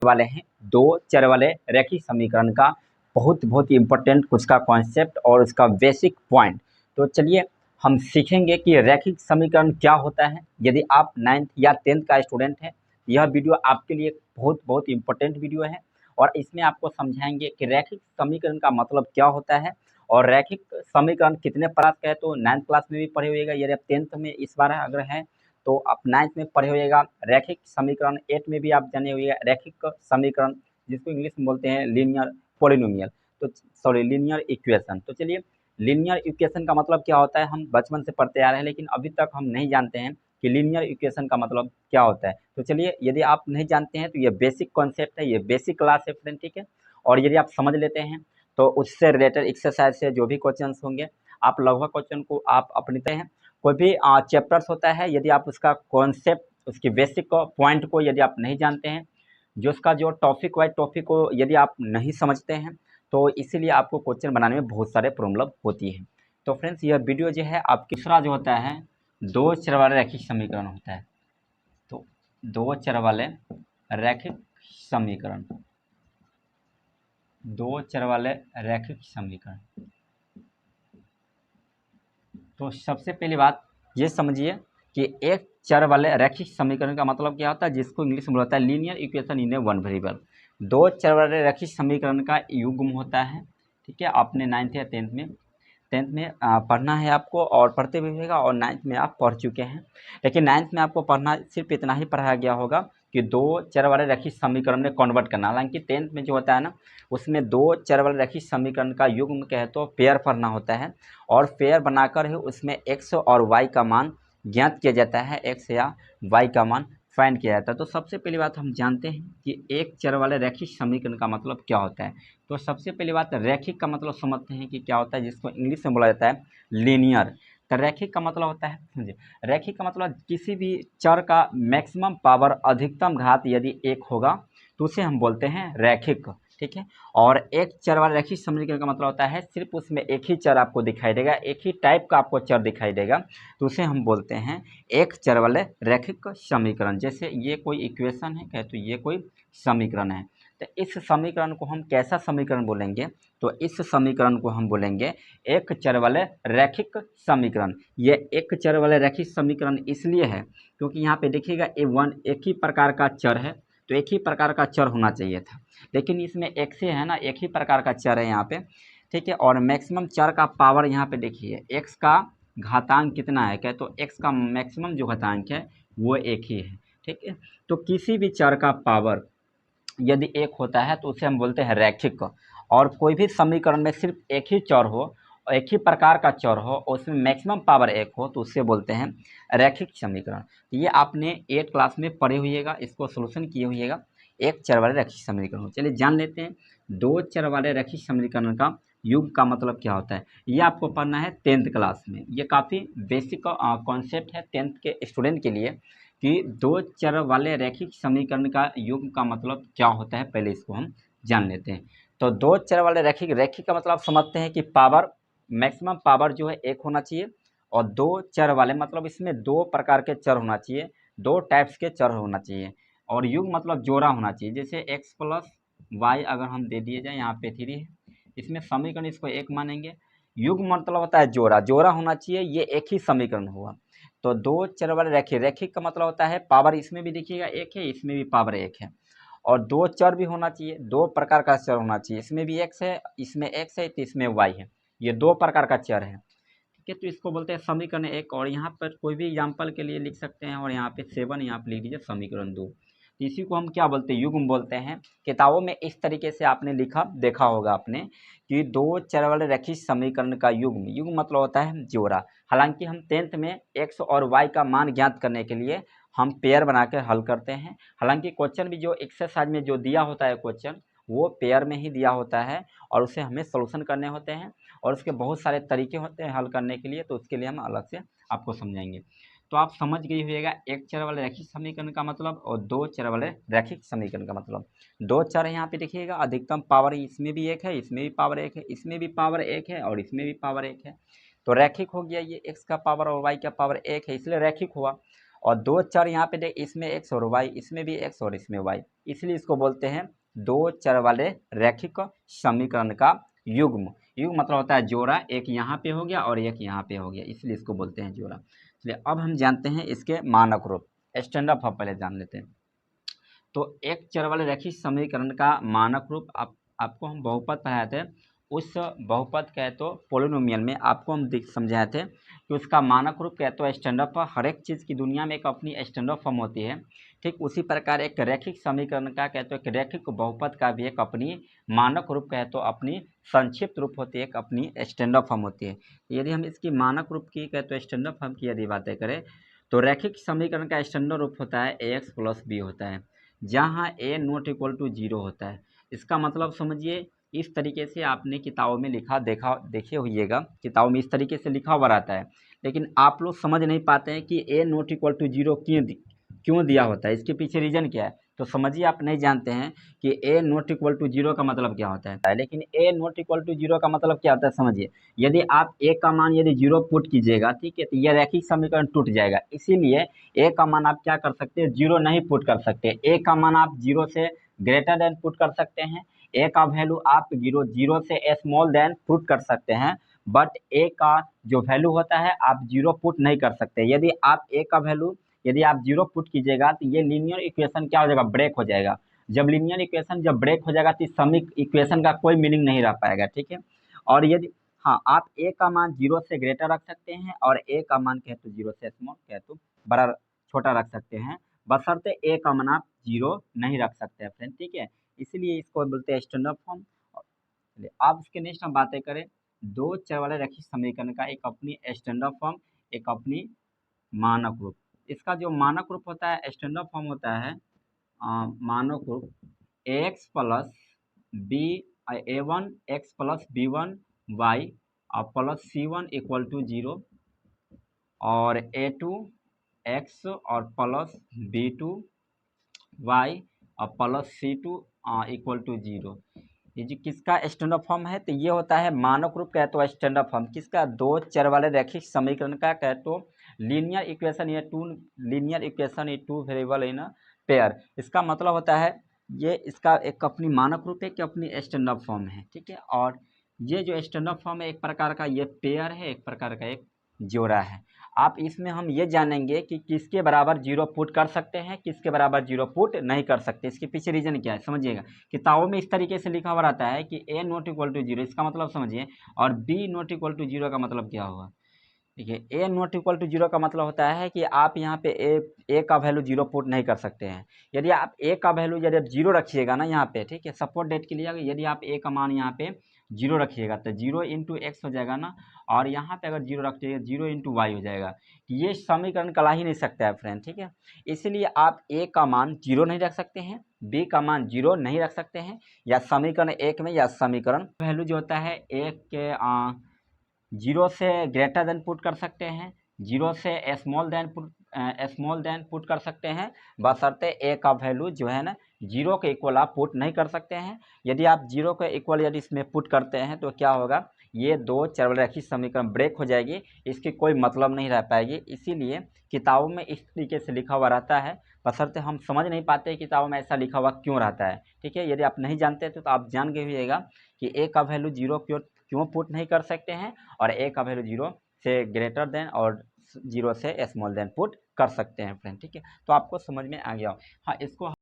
वाले हैं दो चर वाले रैखिक समीकरण का बहुत ही इम्पोर्टेंट कुछ का कॉन्सेप्ट और उसका बेसिक पॉइंट। तो चलिए हम सीखेंगे कि रैखिक समीकरण क्या होता है। यदि आप 9th या 10th का स्टूडेंट हैं, यह वीडियो आपके लिए बहुत इम्पोर्टेंट वीडियो है और इसमें आपको समझाएंगे कि रैखिक समीकरण का मतलब क्या होता है और रैखिक समीकरण कितने प्रकार का है। तो 9th क्लास में भी पढ़े होइएगा, यदि आप 10th में इस बार अगर हैं तो आप 9th में पढ़े होइएगा। रैखिक समीकरण 8 में भी आप जाने होइएगा रैखिक समीकरण, जिसको इंग्लिश में बोलते हैं लीनियर पॉलिनोमियल, तो सॉरी लीनियर इक्वेशन। तो चलिए लीनियर इक्वेशन का मतलब क्या होता है, हम बचपन से पढ़ते आ रहे हैं लेकिन अभी तक हम नहीं जानते हैं कि लीनियर इक्वेशन का मतलब क्या होता है। तो चलिए यदि आप नहीं जानते हैं तो ये बेसिक कॉन्सेप्ट है, ये बेसिक क्लास है फ्रेंड, ठीक है। और यदि आप समझ लेते हैं तो उससे रिलेटेड एक्सरसाइज से जो भी क्वेश्चन होंगे आप लगभग क्वेश्चन को आप अपनी हैं। कोई भी चैप्टर्स होता है, यदि आप उसका कॉन्सेप्ट उसकी बेसिक पॉइंट को यदि आप नहीं जानते हैं, जो उसका जो टॉपिक वाइज टॉपिक को यदि आप नहीं समझते हैं तो इसीलिए आपको क्वेश्चन बनाने में बहुत सारे प्रॉब्लम होती है। तो फ्रेंड्स यह वीडियो जो है आप दूसरा जो होता है दो चर वाले रैखिक समीकरण होता है। तो दो चर वाले रैखिक समीकरण, दो चर वाले रैखिक समीकरण। तो सबसे पहली बात ये समझिए कि एक चर वाले रैखिक समीकरण का मतलब क्या होता है, जिसको इंग्लिश में बोलता है linear equation in A one variable. दो चर वाले रैखिक समीकरण का युग्म होता है, ठीक है। आपने 9th या 10th में पढ़ना है आपको और पढ़ते भी होगा और 9th में आप पढ़ चुके हैं, लेकिन 9th में आपको पढ़ना सिर्फ इतना ही पढ़ाया गया होगा कि दो चर वाले रैखिक समीकरण में कन्वर्ट करना। हालांकि 10th में जो होता है ना, उसमें दो चर वाले रैखिक समीकरण का युग्म कहे तो पेयर पढ़ना होता है और पेयर बनाकर ही उसमें x और y का मान ज्ञात किया जाता है, x या y का मान फाइंड किया जाता है। तो सबसे पहली बात हम जानते हैं कि एक चर वाले रैखिक समीकरण का मतलब क्या होता है। तो सबसे पहली बात रैखिक का मतलब समझते हैं कि क्या होता है, जिसको इंग्लिश में बोला जाता है लीनियर। तो रैखिक का मतलब होता है, समझिए रैखिक का मतलब किसी भी चर का मैक्सिमम पावर अधिकतम घात यदि एक होगा तो उसे हम बोलते हैं रैखिक, ठीक है। और एक चर वाला रैखिक समीकरण का मतलब होता है सिर्फ उसमें एक ही चर आपको दिखाई देगा, एक ही टाइप का आपको चर दिखाई देगा, तो उसे हम बोलते हैं एक चर वाले रैखिक समीकरण। जैसे ये कोई इक्वेशन है कहे तो ये कोई समीकरण है, तो इस समीकरण को हम कैसा समीकरण बोलेंगे, तो इस समीकरण को हम बोलेंगे एक चर वाले रैखिक समीकरण। ये एक चर वाले रैखिक समीकरण इसलिए है क्योंकि यहाँ पे देखिएगा A1 एक ही प्रकार का चर है, तो एक ही प्रकार का चर होना चाहिए था, लेकिन इसमें एक से है ना, एक ही प्रकार का चर है यहाँ पे, ठीक है। और मैक्सिमम चर का पावर यहाँ पे देखिए x का घातांक कितना है, क्या तो x का मैक्सिमम जो घातांक है वो एक ही है, ठीक है। तो किसी भी चर का पावर यदि एक होता है तो उसे हम बोलते हैं रैखिक। और कोई भी समीकरण में सिर्फ एक ही चर हो और एक ही प्रकार का चर हो और उसमें मैक्सिमम पावर एक हो तो उससे बोलते हैं रैखिक समीकरण। ये आपने 8 क्लास में पढ़े हुइएगा, इसको सोल्यूशन किए हुइएगा एक चर वाले रैखिक समीकरण। चलिए जान लेते हैं दो चर वाले रैखिक समीकरण का युग का मतलब क्या होता है। ये आपको पढ़ना है 10th क्लास में, ये काफ़ी बेसिक कॉन्सेप्ट है 10th के स्टूडेंट के लिए कि दो चर वाले रैखिक समीकरण का युग्म का मतलब क्या होता है, पहले इसको हम जान लेते हैं। तो दो चर वाले रैखिक रैखिक का मतलब समझते हैं कि पावर मैक्सिमम पावर जो है एक होना चाहिए और दो चर वाले मतलब इसमें दो प्रकार के चर होना चाहिए, दो टाइप्स के चर होना चाहिए और युग्म मतलब जोड़ा होना चाहिए। जैसे x प्लस वाई अगर हम दे दिए जाए, यहाँ पे 3 है, इसमें समीकरण इसको एक मानेंगे। युग्म मतलब होता है जोड़ा, जोड़ा होना चाहिए, ये एक ही समीकरण हुआ। तो दो चर वाले रैखिक, रैखिक का मतलब होता है पावर इसमें भी देखिएगा एक है, इसमें भी पावर एक है और दो चर भी होना चाहिए, दो प्रकार का चर होना चाहिए, इसमें भी x है, इसमें x है तो इसमें y है, ये दो प्रकार का चर है, ठीक है। तो इसको बोलते हैं समीकरण एक। और यहाँ पर कोई भी एग्जाम्पल के लिए लिख सकते हैं और यहाँ पे 7 यहाँ पे लिख दीजिए समीकरण 2। तो इसी को हम क्या बोलते हैं, युग्म बोलते हैं। किताबों में इस तरीके से आपने लिखा देखा होगा आपने कि दो चर वाले रैखिक समीकरण का युग्म, युग्म मतलब होता है जोड़ा। हालांकि हम 10th में x और y का मान ज्ञात करने के लिए हम पेयर बना कर हल करते हैं। हालांकि क्वेश्चन भी जो एक्सरसाइज में जो दिया होता है क्वेश्चन वो पेयर में ही दिया होता है और उसे हमें सोल्यूशन करने होते हैं और उसके बहुत सारे तरीके होते हैं हल करने के लिए, तो उसके लिए हम अलग से आपको समझाएंगे। तो आप समझ गई होइएगा एक चर वाले रैखिक समीकरण का मतलब और दो चर वाले रैखिक समीकरण का मतलब। दो चर है यहाँ पे देखिएगा, अधिकतम पावर इसमें भी एक है, इसमें भी पावर एक है, इसमें भी पावर एक है और इसमें भी पावर एक है, तो रैखिक हो गया। ये x का पावर और y का पावर एक है इसलिए रैखिक हुआ। और दो चर यहाँ पे देख, इसमें एक्स और वाई, इसमें भी एक्स और इसमें वाई, इसलिए इसको बोलते हैं दो चर वाले रैखिक समीकरण का युग्म। युग्म मतलब होता है जोड़ा, एक यहाँ पे हो गया और एक यहाँ पे हो गया, इसलिए इसको बोलते हैं जोड़ा। चलिए अब हम जानते हैं इसके मानक रूप, स्टैंडर्ड फॉर्म पहले जान लेते हैं। तो एक चर वाले रैखिक समीकरण का मानक रूप आपको हम बहुपद पढ़ाए थे, उस बहुपद कहे तो पोलिनोमियल में आपको हम समझाए थे कि उसका मानक रूप कहे तो स्टैंडर्ड फॉर्म। हर एक चीज़ की दुनिया में एक अपनी स्टैंडर्ड फॉर्म होती है, ठीक उसी प्रकार एक रैखिक समीकरण का कहे तो एक रैखिक बहुपद का भी एक अपनी मानक रूप कहे तो अपनी संक्षिप्त रूप होती है, एक अपनी स्टैंडर्ड फॉर्म होती है। यदि हम इसकी मानक रूप की कहे तो स्टैंडर्ड फॉर्म की यदि बातें करें तो रैखिक समीकरण का स्टैंडर्ड रूप होता है ए एक्स प्लस बी होता है, जहाँ ए नॉट इक्वल टू जीरो होता है। इसका मतलब समझिए, इस तरीके से आपने किताबों में देखे होइएगा, किताबों में इस तरीके से लिखा हुआ रहता है, लेकिन आप लोग समझ नहीं पाते हैं कि A not equal to zero क्यों दिया होता है, इसके पीछे रीजन क्या है। तो समझिए आप नहीं जानते हैं कि A not equal to zero का मतलब क्या होता है, लेकिन ए नॉट इक्वल टू जीरो का मतलब क्या होता है समझिए। यदि आप ए का मान यदि जीरो पुट कीजिएगा, ठीक है, तो यह रैखिक समीकरण टूट जाएगा। इसीलिए ए का मान आप क्या कर सकते हैं, जीरो नहीं पुट कर सकते। ए का मान आप जीरो से ग्रेटर देन पुट कर सकते हैं, ए का वैल्यू आप जीरो से स्मॉल देन पुट कर सकते हैं, बट ए का जो वैल्यू होता है आप जीरो पुट नहीं कर सकते। यदि आप ए का वैल्यू यदि आप जीरो पुट कीजिएगा तो ये लीनियर इक्वेशन क्या हो जाएगा, ब्रेक हो जाएगा। जब लीनियर इक्वेशन जब ब्रेक हो जाएगा तो इस समी इक्वेशन का कोई मीनिंग नहीं रह पाएगा, ठीक है। और यदि हाँ, आप ए का मान जीरो से ग्रेटर रख सकते हैं और ए का मान कहे तो जीरो से स्मॉल कहे तो बड़ा छोटा रख सकते हैं, बशर्ते ए का मान आप जीरो नहीं रख सकते हैं फ्रेंड, ठीक है। इसलिए इसको बोलते हैं स्टैंडर्ड फॉर्म। अब इसके नेक्स्ट हम बातें करें, दो चर वाले रैखिक समीकरण का एक अपनी स्टैंडर्ड फॉर्म, एक अपनी मानक रूप। इसका जो मानक रूप होता है, स्टैंडर्ड फॉर्म होता है मानक रूप A X plus B A one X plus B one Y और plus C one equal to zero, और ए टू एक्स और प्लस बी टू वाई और plus C two equal to zero. ये जो किसका स्टैंडर्ड फॉर्म है, तो ये होता है मानक रूप कहे तो स्टैंडर्ड फॉर्म किसका, दो चर वाले रैखिक समीकरण का कहे तो लीनियर इक्वेशन या टू लीनियर इक्वेशन ये टू वेरिएबल इन पेयर। इसका मतलब होता है ये इसका एक अपनी मानक रूप है कि अपनी स्टैंडर्ड फॉर्म है, ठीक है। और ये जो स्टैंडर्ड फॉर्म है एक प्रकार का ये पेयर है, एक प्रकार का एक जोड़ा है। आप इसमें हम ये जानेंगे कि किसके बराबर जीरो पुट कर सकते हैं, किसके बराबर जीरो पुट नहीं कर सकते। इसके पीछे रीजन क्या है समझिएगा। किताबों में इस तरीके से लिखा हुआ रहता है कि A not equal to zero, इसका मतलब समझिए, और B not equal to zero का मतलब क्या होगा। देखिए, A not equal to zero का मतलब होता है कि आप यहाँ पे ए का वैल्यू जीरो पुट नहीं कर सकते हैं। यदि आप ए का वैल्यू यदि आप जीरो रखिएगा ना यहाँ पे, ठीक है, सपोर्ट डेट के लिए यदि आप ए का मान यहाँ पे जीरो रखिएगा तो जीरो इंटू एक्स हो जाएगा ना, और यहाँ पे अगर जीरो रखिएगा जीरो इंटू वाई हो जाएगा। ये समीकरण कला ही नहीं सकता है फ्रेंड, ठीक है। इसलिए आप ए का मान जीरो नहीं रख सकते हैं, बी का मान जीरो नहीं रख सकते हैं, या समीकरण एक में या समीकरण वैल्यू जो होता है एक के जीरो से ग्रेटर देन पुट कर सकते हैं, जीरो से स्मॉल देन पुट कर सकते हैं, बशर्ते ए का वैल्यू जो है ना जीरो के इक्वल आप पुट नहीं कर सकते हैं। यदि आप जीरो के इक्वल यदि इसमें पुट करते हैं तो क्या होगा, ये दो चर रैखिक समीकरण ब्रेक हो जाएगी, इसकी कोई मतलब नहीं रह पाएगी। इसीलिए किताबों में इस तरीके से लिखा हुआ रहता है, बशर्ते हम समझ नहीं पाते किताबों में ऐसा लिखा हुआ क्यों रहता है, ठीक है। यदि आप नहीं जानते तो आप जान गए होइएगा कि ए का वैल्यू जीरो क्यों पुट नहीं कर सकते हैं, और ए का वैल्यू जीरो से ग्रेटर देन और जीरो से स्मॉल देन पुट कर सकते हैं फ्रेंड, ठीक है। तो आपको समझ में आ गया। हाँ, इसको